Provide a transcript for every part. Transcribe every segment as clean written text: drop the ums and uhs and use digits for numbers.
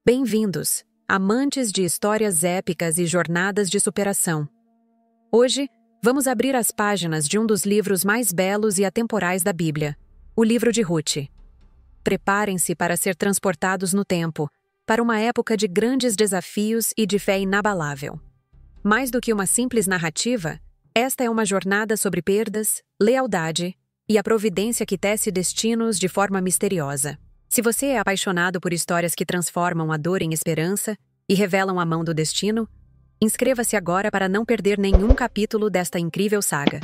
Bem-vindos, amantes de histórias épicas e jornadas de superação. Hoje, vamos abrir as páginas de um dos livros mais belos e atemporais da Bíblia, o livro de Ruth. Preparem-se para ser transportados no tempo, para uma época de grandes desafios e de fé inabalável. Mais do que uma simples narrativa, esta é uma jornada sobre perdas, lealdade e a providência que tece destinos de forma misteriosa. Se você é apaixonado por histórias que transformam a dor em esperança e revelam a mão do destino, inscreva-se agora para não perder nenhum capítulo desta incrível saga.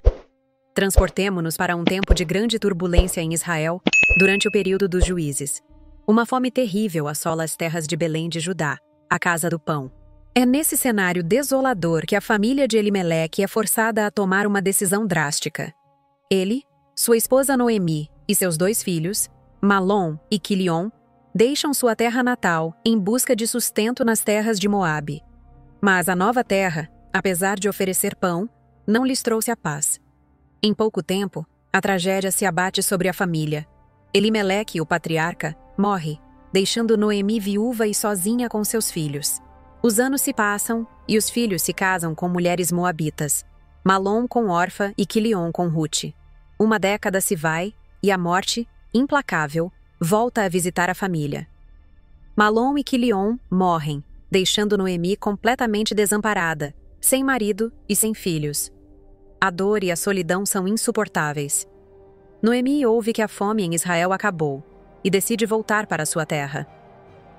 Transportemo-nos para um tempo de grande turbulência em Israel, durante o período dos juízes. Uma fome terrível assola as terras de Belém de Judá, a casa do pão. É nesse cenário desolador que a família de Elimeleque é forçada a tomar uma decisão drástica. Ele, sua esposa Noemi e seus 2 filhos, Malom e Quilion, deixam sua terra natal em busca de sustento nas terras de Moabe. Mas a nova terra, apesar de oferecer pão, não lhes trouxe a paz. Em pouco tempo, a tragédia se abate sobre a família. Elimeleque, o patriarca, morre, deixando Noemi viúva e sozinha com seus filhos. Os anos se passam e os filhos se casam com mulheres moabitas, Malom com Orfa e Quilion com Ruth. Uma década se vai e a morte, implacável, volta a visitar a família. Malom e Quilion morrem, deixando Noemi completamente desamparada, sem marido e sem filhos. A dor e a solidão são insuportáveis. Noemi ouve que a fome em Israel acabou e decide voltar para sua terra.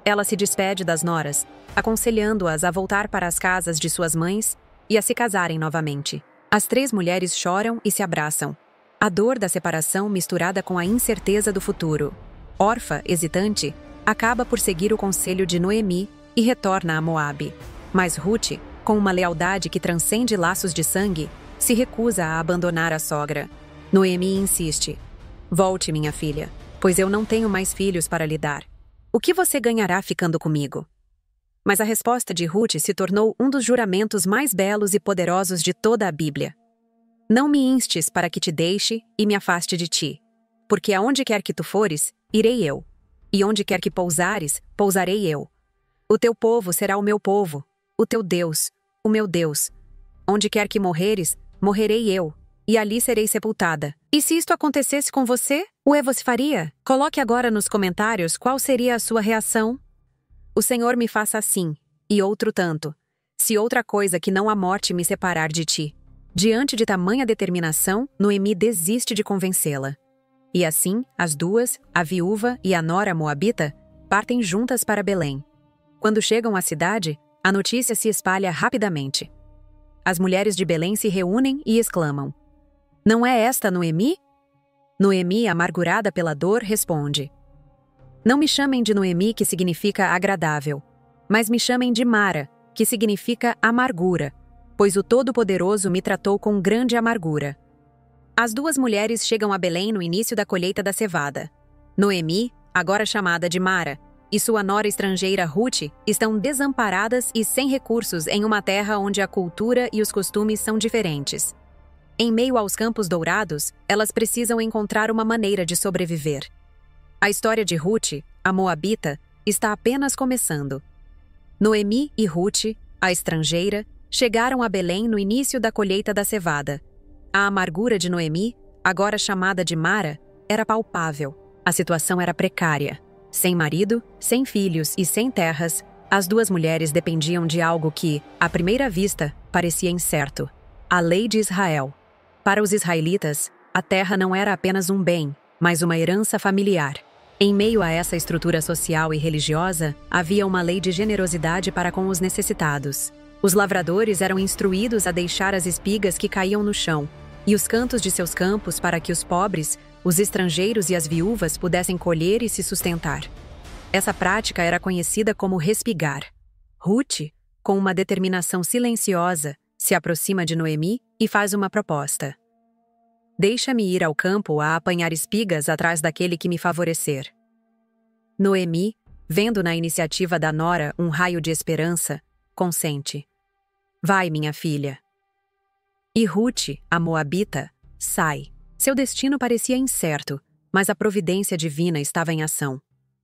Ela se despede das noras, aconselhando-as a voltar para as casas de suas mães e a se casarem novamente. As 3 mulheres choram e se abraçam. A dor da separação misturada com a incerteza do futuro. Orfa, hesitante, acaba por seguir o conselho de Noemi e retorna a Moabe. Mas Ruth, com uma lealdade que transcende laços de sangue, se recusa a abandonar a sogra. Noemi insiste: "Volte, minha filha, pois eu não tenho mais filhos para lhe dar. O que você ganhará ficando comigo?" Mas a resposta de Ruth se tornou um dos juramentos mais belos e poderosos de toda a Bíblia. "Não me instes para que te deixe e me afaste de ti, porque aonde quer que tu fores, irei eu, e onde quer que pousares, pousarei eu. O teu povo será o meu povo, o teu Deus, o meu Deus. Onde quer que morreres, morrerei eu, e ali serei sepultada. E se isto acontecesse com você, você faria? Coloque agora nos comentários qual seria a sua reação. O Senhor me faça assim, e outro tanto, se outra coisa que não a morte me separar de ti." Diante de tamanha determinação, Noemi desiste de convencê-la. E assim, as 2, a viúva e a nora moabita, partem juntas para Belém. Quando chegam à cidade, a notícia se espalha rapidamente. As mulheres de Belém se reúnem e exclamam: "Não é esta Noemi?" Noemi, amargurada pela dor, responde: "Não me chamem de Noemi, que significa agradável, mas me chamem de Mara, que significa amargura, pois o Todo-Poderoso me tratou com grande amargura." As 2 mulheres chegam a Belém no início da colheita da cevada. Noemi, agora chamada de Mara, e sua nora estrangeira Ruth estão desamparadas e sem recursos em uma terra onde a cultura e os costumes são diferentes. Em meio aos campos dourados, elas precisam encontrar uma maneira de sobreviver. A história de Ruth, a moabita, está apenas começando. Noemi e Ruth, a estrangeira, chegaram a Belém no início da colheita da cevada. A amargura de Noemi, agora chamada de Mara, era palpável. A situação era precária. Sem marido, sem filhos e sem terras, as 2 mulheres dependiam de algo que, à primeira vista, parecia incerto: a lei de Israel. Para os israelitas, a terra não era apenas um bem, mas uma herança familiar. Em meio a essa estrutura social e religiosa, havia uma lei de generosidade para com os necessitados. Os lavradores eram instruídos a deixar as espigas que caíam no chão e os cantos de seus campos para que os pobres, os estrangeiros e as viúvas pudessem colher e se sustentar. Essa prática era conhecida como respigar. Ruth, com uma determinação silenciosa, se aproxima de Noemi e faz uma proposta: "Deixa-me ir ao campo a apanhar espigas atrás daquele que me favorecer." Noemi, vendo na iniciativa da nora um raio de esperança, consente: "Vai, minha filha." E Ruth, a moabita, sai. Seu destino parecia incerto, mas a providência divina estava em ação.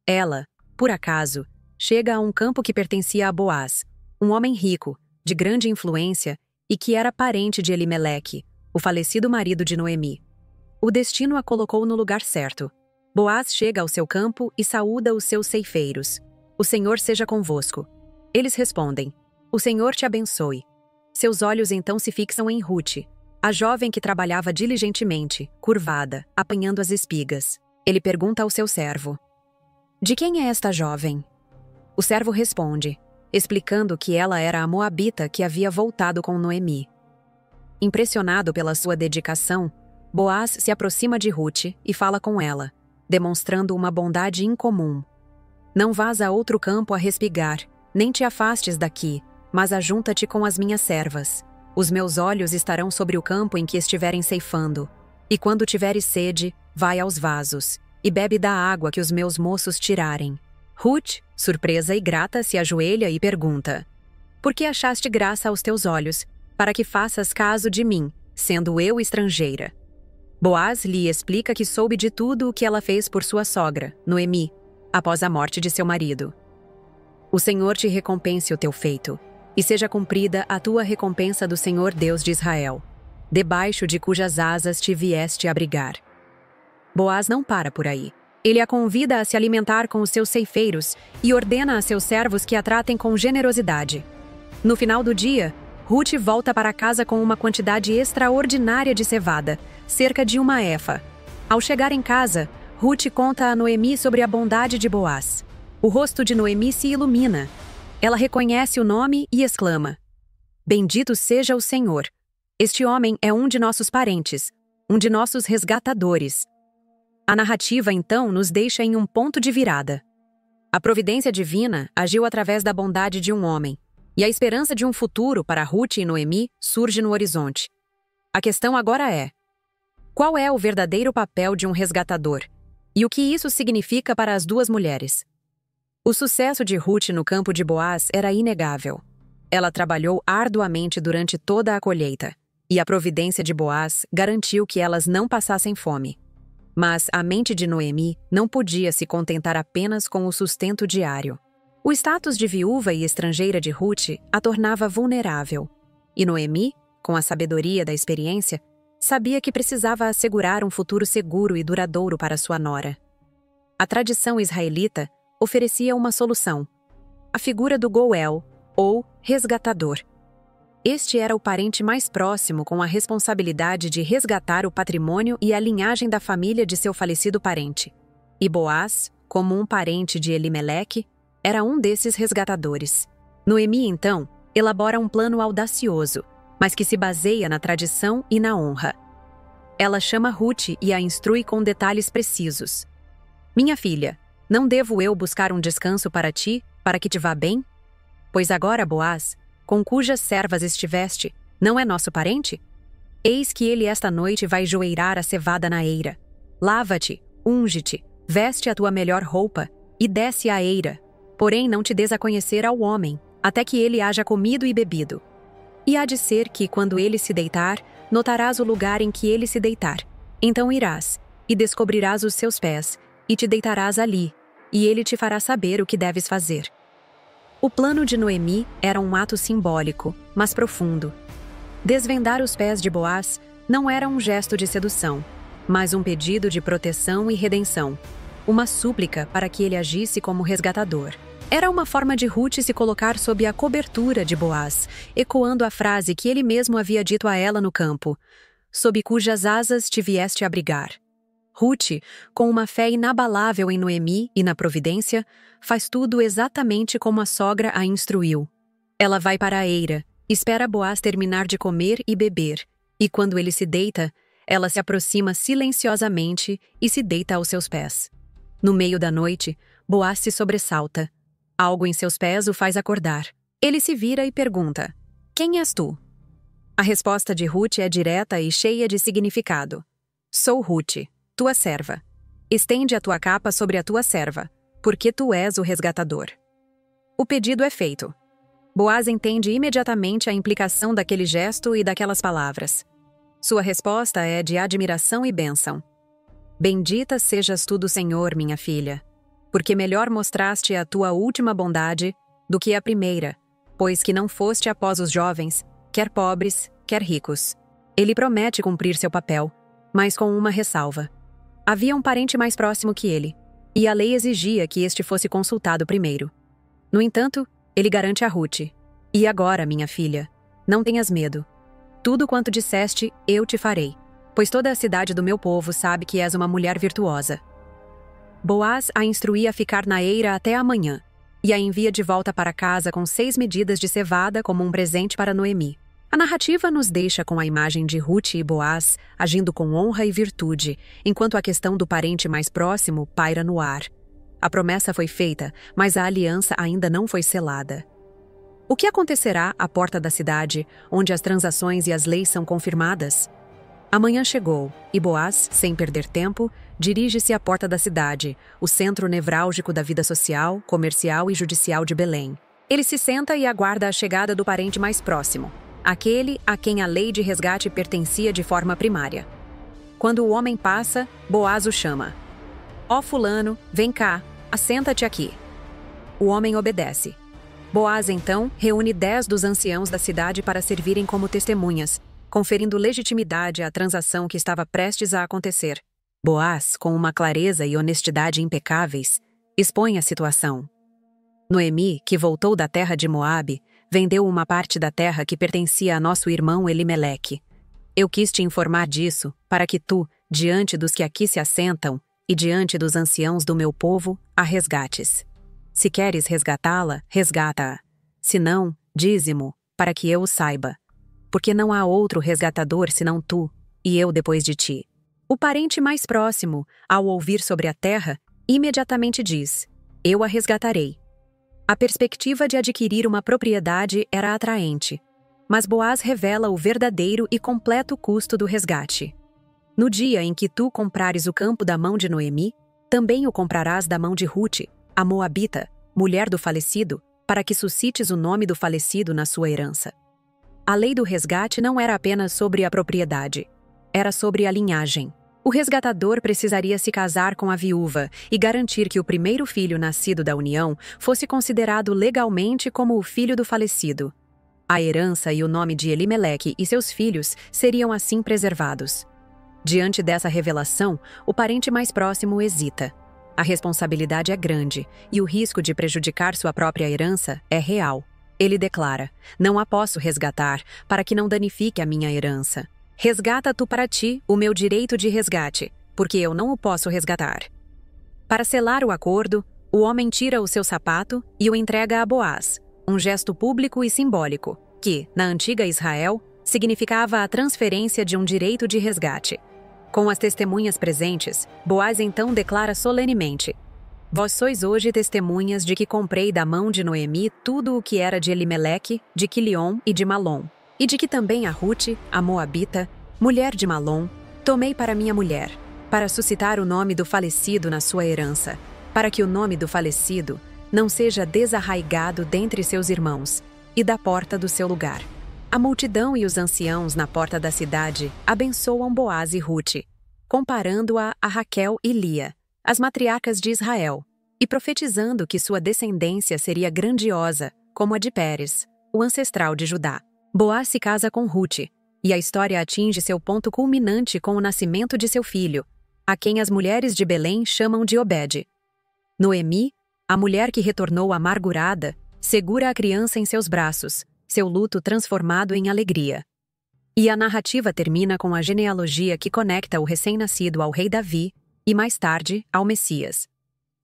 Ela, por acaso, chega a um campo que pertencia a Boaz, um homem rico, de grande influência e que era parente de Elimeleque, o falecido marido de Noemi. O destino a colocou no lugar certo. Boaz chega ao seu campo e saúda os seus ceifeiros. O Senhor seja convosco. Eles respondem: O Senhor te abençoe. Seus olhos então se fixam em Rute, a jovem que trabalhava diligentemente, curvada, apanhando as espigas. Ele pergunta ao seu servo: De quem é esta jovem? O servo responde, explicando que ela era a moabita que havia voltado com Noemi. Impressionado pela sua dedicação, Boaz se aproxima de Rute e fala com ela, demonstrando uma bondade incomum. Não vás a outro campo a respigar, nem te afastes daqui, mas ajunta-te com as minhas servas. Os meus olhos estarão sobre o campo em que estiverem ceifando. E quando tiveres sede, vai aos vasos, e bebe da água que os meus moços tirarem. Rute, surpresa e grata, se ajoelha e pergunta: Por que achaste graça aos teus olhos, para que faças caso de mim, sendo eu estrangeira? Boaz lhe explica que soube de tudo o que ela fez por sua sogra, Noemi, após a morte de seu marido. O Senhor te recompense o teu feito, e seja cumprida a tua recompensa do Senhor Deus de Israel, debaixo de cujas asas te vieste abrigar. Boaz não para por aí. Ele a convida a se alimentar com os seus ceifeiros e ordena a seus servos que a tratem com generosidade. No final do dia, Rute volta para casa com uma quantidade extraordinária de cevada, cerca de 1 efa. Ao chegar em casa, Rute conta a Noemi sobre a bondade de Boaz. O rosto de Noemi se ilumina. Ela reconhece o nome e exclama: Bendito seja o Senhor! Este homem é um de nossos parentes, um de nossos resgatadores. A narrativa, então, nos deixa em um ponto de virada. A providência divina agiu através da bondade de um homem, e a esperança de um futuro para Rute e Noemi surge no horizonte. A questão agora é: qual é o verdadeiro papel de um resgatador? E o que isso significa para as duas mulheres? O sucesso de Rute no campo de Boaz era inegável. Ela trabalhou arduamente durante toda a colheita, e a providência de Boaz garantiu que elas não passassem fome. Mas a mente de Noemi não podia se contentar apenas com o sustento diário. O status de viúva e estrangeira de Rute a tornava vulnerável, e Noemi, com a sabedoria da experiência, sabia que precisava assegurar um futuro seguro e duradouro para sua nora. A tradição israelita oferecia uma solução: a figura do Goel, ou resgatador. Este era o parente mais próximo com a responsabilidade de resgatar o patrimônio e a linhagem da família de seu falecido parente. E Boaz, como um parente de Elimeleque, era um desses resgatadores. Noemi, então, elabora um plano audacioso, mas que se baseia na tradição e na honra. Ela chama Rute e a instrui com detalhes precisos. Minha filha, não devo eu buscar um descanso para ti, para que te vá bem? Pois agora Boaz, com cujas servas estiveste, não é nosso parente? Eis que ele esta noite vai joeirar a cevada na eira. Lava-te, unge-te, veste a tua melhor roupa, e desce à eira. Porém não te des a conhecer ao homem, até que ele haja comido e bebido. E há de ser que, quando ele se deitar, notarás o lugar em que ele se deitar. Então irás, e descobrirás os seus pés, e te deitarás ali, e ele te fará saber o que deves fazer. O plano de Noemi era um ato simbólico, mas profundo. Desvendar os pés de Boaz não era um gesto de sedução, mas um pedido de proteção e redenção, uma súplica para que ele agisse como resgatador. Era uma forma de Rute se colocar sob a cobertura de Boaz, ecoando a frase que ele mesmo havia dito a ela no campo: sob cujas asas te vieste abrigar. Rute, com uma fé inabalável em Noemi e na providência, faz tudo exatamente como a sogra a instruiu. Ela vai para a eira, espera Boaz terminar de comer e beber, e quando ele se deita, ela se aproxima silenciosamente e se deita aos seus pés. No meio da noite, Boaz se sobressalta. Algo em seus pés o faz acordar. Ele se vira e pergunta: Quem és tu? A resposta de Rute é direta e cheia de significado. Sou Rute, tua serva. Estende a tua capa sobre a tua serva, porque tu és o resgatador. O pedido é feito. Boaz entende imediatamente a implicação daquele gesto e daquelas palavras. Sua resposta é de admiração e bênção. Bendita sejas tu do Senhor, minha filha, porque melhor mostraste a tua última bondade do que a primeira, pois que não foste após os jovens, quer pobres, quer ricos. Ele promete cumprir seu papel, mas com uma ressalva. Havia um parente mais próximo que ele, e a lei exigia que este fosse consultado primeiro. No entanto, ele garante a Ruth: "E agora, minha filha, não tenhas medo. Tudo quanto disseste, eu te farei, pois toda a cidade do meu povo sabe que és uma mulher virtuosa." Boaz a instruía a ficar na eira até amanhã, e a envia de volta para casa com 6 medidas de cevada como um presente para Noemi. A narrativa nos deixa com a imagem de Ruth e Boaz agindo com honra e virtude, enquanto a questão do parente mais próximo paira no ar. A promessa foi feita, mas a aliança ainda não foi selada. O que acontecerá à porta da cidade, onde as transações e as leis são confirmadas? Amanhã chegou, e Boaz, sem perder tempo, dirige-se à porta da cidade, o centro nevrálgico da vida social, comercial e judicial de Belém. Ele se senta e aguarda a chegada do parente mais próximo, aquele a quem a lei de resgate pertencia de forma primária. Quando o homem passa, Boaz o chama. "Ó fulano, vem cá, assenta-te aqui." O homem obedece. Boaz, então, reúne 10 dos anciãos da cidade para servirem como testemunhas, conferindo legitimidade à transação que estava prestes a acontecer. Boaz, com uma clareza e honestidade impecáveis, expõe a situação. Noemi, que voltou da terra de Moabe, vendeu uma parte da terra que pertencia a nosso irmão Elimeleque. Eu quis te informar disso, para que tu, diante dos que aqui se assentam, e diante dos anciãos do meu povo, a resgates. Se queres resgatá-la, resgata-a. Se não, dize-mo, para que eu o saiba. Porque não há outro resgatador senão tu, e eu depois de ti. O parente mais próximo, ao ouvir sobre a terra, imediatamente diz: "Eu a resgatarei." A perspectiva de adquirir uma propriedade era atraente, mas Boaz revela o verdadeiro e completo custo do resgate. "No dia em que tu comprares o campo da mão de Noemi, também o comprarás da mão de Ruth, a moabita, mulher do falecido, para que suscites o nome do falecido na sua herança." A lei do resgate não era apenas sobre a propriedade, era sobre a linhagem. O resgatador precisaria se casar com a viúva e garantir que o primeiro filho nascido da união fosse considerado legalmente como o filho do falecido. A herança e o nome de Elimeleque e seus filhos seriam assim preservados. Diante dessa revelação, o parente mais próximo hesita. A responsabilidade é grande e o risco de prejudicar sua própria herança é real. Ele declara: "Não a posso resgatar, para que não danifique a minha herança. Resgata tu para ti o meu direito de resgate, porque eu não o posso resgatar." Para selar o acordo, o homem tira o seu sapato e o entrega a Boaz, um gesto público e simbólico, que, na antiga Israel, significava a transferência de um direito de resgate. Com as testemunhas presentes, Boaz então declara solenemente: "Vós sois hoje testemunhas de que comprei da mão de Noemi tudo o que era de Elimeleque, de Quilion e de Malom, e de que também a Ruth, a moabita, mulher de Malom, tomei para minha mulher, para suscitar o nome do falecido na sua herança, para que o nome do falecido não seja desarraigado dentre seus irmãos, e da porta do seu lugar." A multidão e os anciãos na porta da cidade abençoam Boaz e Ruth, comparando-a a Raquel e Lia, as matriarcas de Israel, e profetizando que sua descendência seria grandiosa, como a de Pérez, o ancestral de Judá. Boaz se casa com Ruth, e a história atinge seu ponto culminante com o nascimento de seu filho, a quem as mulheres de Belém chamam de Obed. Noemi, a mulher que retornou amargurada, segura a criança em seus braços, seu luto transformado em alegria. E a narrativa termina com a genealogia que conecta o recém-nascido ao rei Davi e, mais tarde, ao Messias.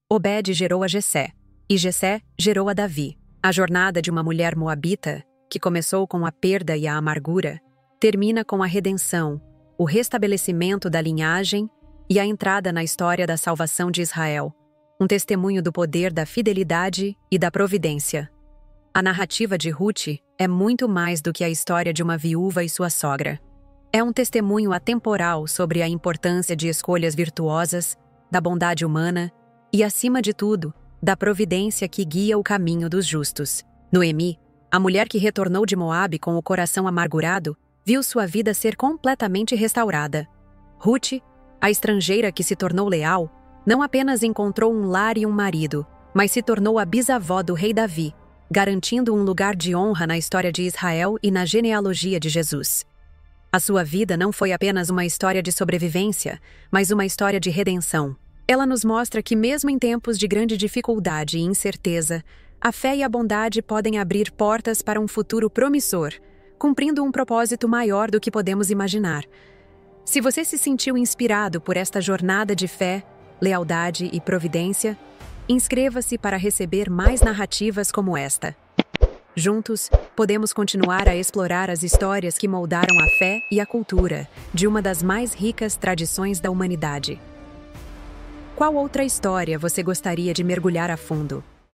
Obed gerou a Jessé, e Jessé gerou a Davi. A jornada de uma mulher moabita, que começou com a perda e a amargura, termina com a redenção, o restabelecimento da linhagem e a entrada na história da salvação de Israel, um testemunho do poder da fidelidade e da providência. A narrativa de Ruth é muito mais do que a história de uma viúva e sua sogra. É um testemunho atemporal sobre a importância de escolhas virtuosas, da bondade humana e, acima de tudo, da providência que guia o caminho dos justos. Noemi, a mulher que retornou de Moabe com o coração amargurado, viu sua vida ser completamente restaurada. Ruth, a estrangeira que se tornou leal, Não apenas encontrou um lar e um marido, mas se tornou a bisavó do rei Davi, garantindo um lugar de honra na história de Israel e na genealogia de Jesus. A sua vida não foi apenas uma história de sobrevivência, mas uma história de redenção. Ela nos mostra que, mesmo em tempos de grande dificuldade e incerteza, a fé e a bondade podem abrir portas para um futuro promissor, cumprindo um propósito maior do que podemos imaginar. Se você se sentiu inspirado por esta jornada de fé, lealdade e providência, inscreva-se para receber mais narrativas como esta. Juntos, podemos continuar a explorar as histórias que moldaram a fé e a cultura de uma das mais ricas tradições da humanidade. Qual outra história você gostaria de mergulhar a fundo?